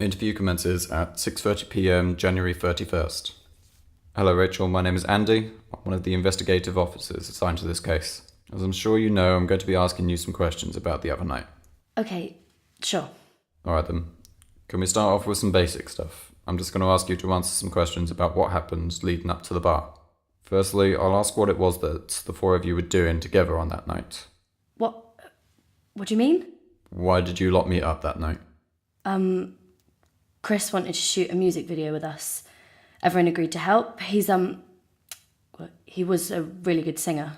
Interview commences at 6:30 p.m. January 31st. Hello Rachel, my name is Andy. I'm one of the investigative officers assigned to this case. As I'm sure you know, I'm going to be asking you some questions about the other night. Okay, sure. Alright then. Can we start off with some basic stuff? I'm just going to ask you to answer some questions about what happened leading up to the bar. Firstly, I'll ask what it was that the four of you were doing together on that night. What do you mean? Why did you lot meet up that night? Chris wanted to shoot a music video with us. Everyone agreed to help. He was a really good singer.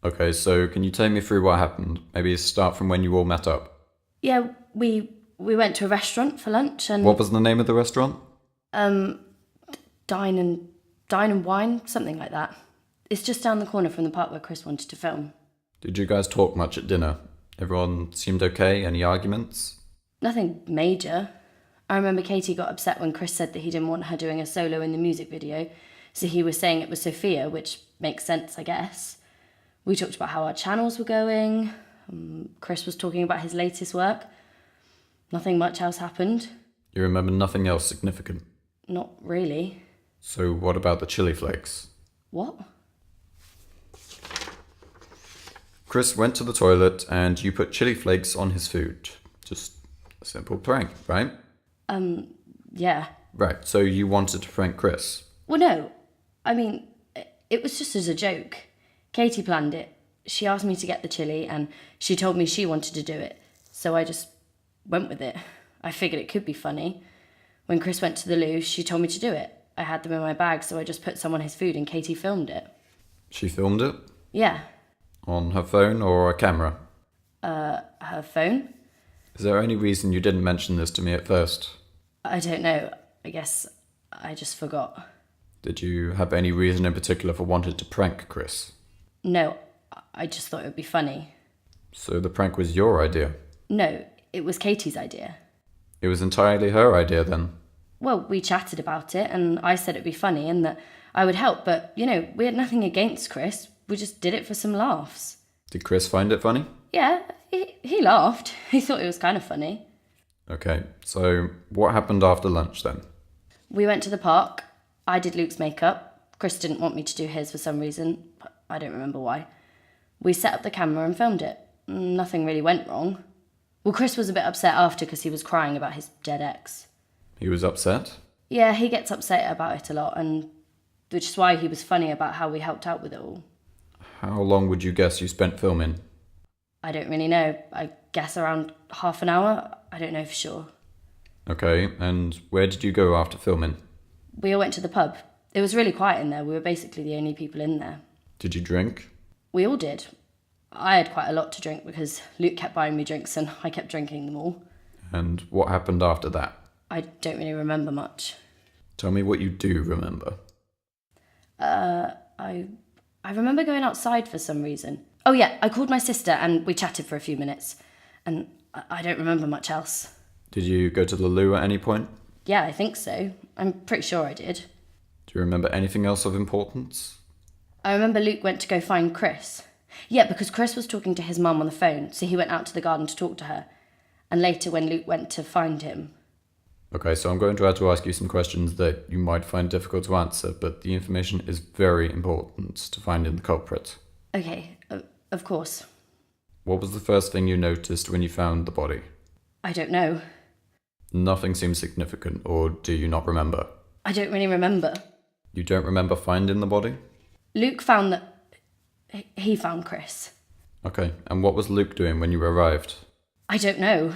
Okay, so can you take me through what happened? Maybe start from when you all met up. Yeah, we went to a restaurant for lunch and... What was the name of the restaurant? Dine and Wine, something like that. It's just down the corner from the part where Chris wanted to film. Did you guys talk much at dinner? Everyone seemed okay? Any arguments? Nothing major. I remember Katie got upset when Chris said that he didn't want her doing a solo in the music video, so he was saying it was Sophia, which makes sense, I guess. We talked about how our channels were going. Chris was talking about his latest work. Nothing much else happened. You remember nothing else significant? Not really. So what about the chili flakes? What? Chris went to the toilet and you put chili flakes on his food. Just a simple prank, right? Yeah. Right, so you wanted to prank Chris? Well, no. I mean, it was just as a joke. Katie planned it. She asked me to get the chili and she told me she wanted to do it. So I just went with it. I figured it could be funny. When Chris went to the loo, she told me to do it. I had them in my bag, so I just put some on his food and Katie filmed it. She filmed it? Yeah. On her phone or a camera? Her phone? Is there any reason you didn't mention this to me at first? I don't know. I guess I just forgot. Did you have any reason in particular for wanting to prank Chris? No, I just thought it would be funny. So the prank was your idea? No, it was Katie's idea. It was entirely her idea then? Well, we chatted about it and I said it'd be funny and that I would help, but, we had nothing against Chris. We just did it for some laughs. Did Chris find it funny? Yeah, he laughed. He thought it was kind of funny. Okay, so what happened after lunch then? We went to the park. I did Luke's makeup. Chris didn't want me to do his for some reason. I don't remember why. We set up the camera and filmed it. Nothing really went wrong. Well, Chris was a bit upset after because he was crying about his dead ex. He was upset? Yeah, he gets upset about it a lot, and which is why he was funny about how we helped out with it all. How long would you guess you spent filming? I don't really know. I guess around half an hour. I don't know for sure. Okay, and where did you go after filming? We all went to the pub. It was really quiet in there. We were basically the only people in there. Did you drink? We all did. I had quite a lot to drink because Luke kept buying me drinks and I kept drinking them all. And what happened after that? I don't really remember much. Tell me what you do remember. I remember going outside for some reason. Oh yeah, I called my sister and we chatted for a few minutes. And I don't remember much else. Did you go to the loo at any point? Yeah, I think so. I'm pretty sure I did. Do you remember anything else of importance? I remember Luke went to go find Chris. Yeah, because Chris was talking to his mum on the phone, so he went out to the garden to talk to her. And later when Luke went to find him. Okay, so I'm going to have to ask you some questions that you might find difficult to answer, but the information is very important to finding the culprit. Okay, of course. What was the first thing you noticed when you found the body? I don't know. Nothing seems significant, or do you not remember? I don't really remember. You don't remember finding the body? Luke found that... He found Chris. Okay, and what was Luke doing when you arrived? I don't know.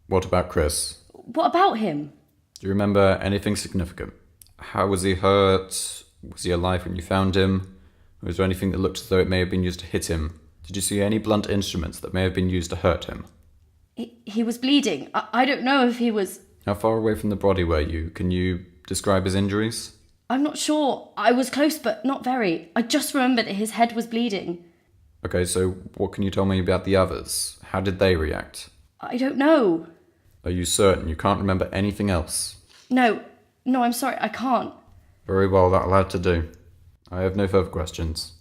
What about Chris? What about him? Do you remember anything significant? How was he hurt? Was he alive when you found him? Was there anything that looked as though it may have been used to hit him? Did you see any blunt instruments that may have been used to hurt him? He was bleeding. I don't know if he was... How far away from the body were you? Can you describe his injuries? I'm not sure. I was close, but not very. I just remember that his head was bleeding. Okay, so what can you tell me about the others? How did they react? I don't know. Are you certain you can't remember anything else? No, I'm sorry, I can't. Very well, that'll have to do. I have no further questions.